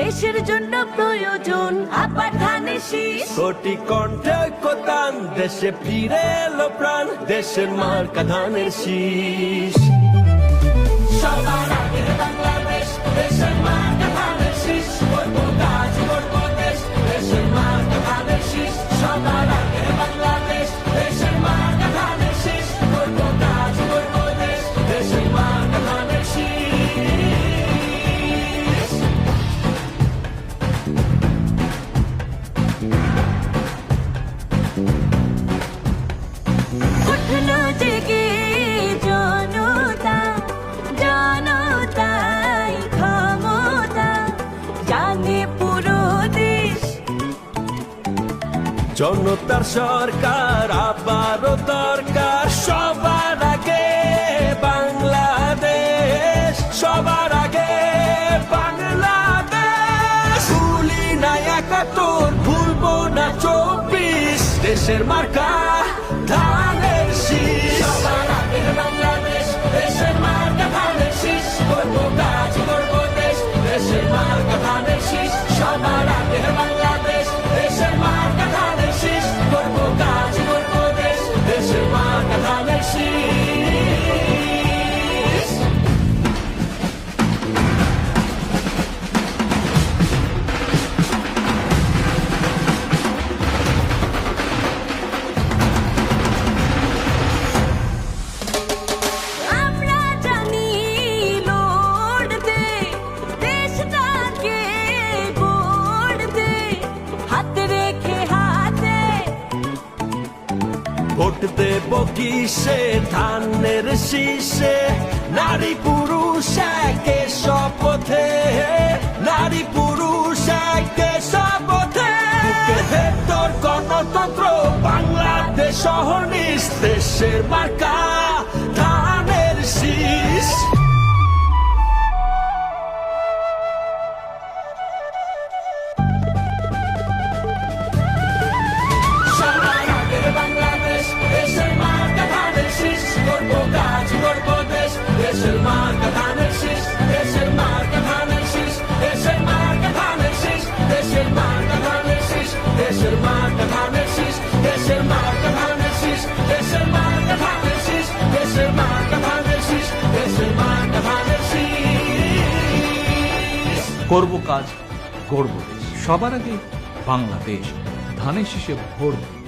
দেশের জন্য প্রয়োজন আবার ধানের শীষ। কোটি কণ্ঠে ঐক্যতান, দেশে ফিরে এলো প্রাণ, দেশের মার্কা ধানের শীষ। সবার আগে বাংলাদেশ, দেশের মার্কা ধানের শীষ। করবো কাজ, করবো দেশ, দেশের মার্কা ধানের শীষ। সবার আগে বাংলাদেশ, দেশের মার্কা ধানের শীষ। করবো কাজ, করবো দেশ, দেশের মার্কা ধানের শীষ। উঠলো জেগে জনতা, জনতাই ক্ষমতা, জানে পুরো দেশ। জনতার সরকার আবারও দরকার, সবার আগে বাংলাদেশ, সবার আগে বাংলাদেশ। ভুলি না ৭১, ভুলবো না ২৪, দেশের মার্কা ধানের শীষ। সবার আগে বাংলাদেশ, দেশের মার্কা ধানের শীষ। করবো কাজ, করবো দেশ, দেশের মার্কা ধানের শীষ। সবার আগে বাংলাদেশ, দেশের মার্কা ধানের শীষ। করবো কাজ, করবো দেশ, দেশের মার্কা ধানের শীষ। আমরা জানি লড়তে, দেশটাকে গড়তে, হাতে রেখে হাতে। ভোট দেব কিসে ধানের শীষে, নারী পুরুষ একে শপথে, নারী পুরুষ একে শপথে। বুকের ভেতর গণতন্ত্র, বাংলাদেশ সহনিশ, দেশের মার্কা ধানের শীষ। সবার আগে বাংলাদেশ, দেশের মার্কা ধানের শীষ। করবো কাজ, করবো দেশ, দেশের মার্কা ধানের শীষ। দেশের মার্কা ধানের শীষ, দেশের মার্কা ধানের শীষ। দেশের মার্কা ধানের শীষ, দেশের মার্কা ধানের শীষ। দেশের মার্কা ধানের শীষ, দেশের মার্কা ধানের শীষ। দেশের মার্কা ধানের শীষ, দেশের মার্কা ধানের শীষ। করব কাজ, গড়ব দেশ, সবার আগে বাংলাদেশ, ধানের শীষে ভোট দিন।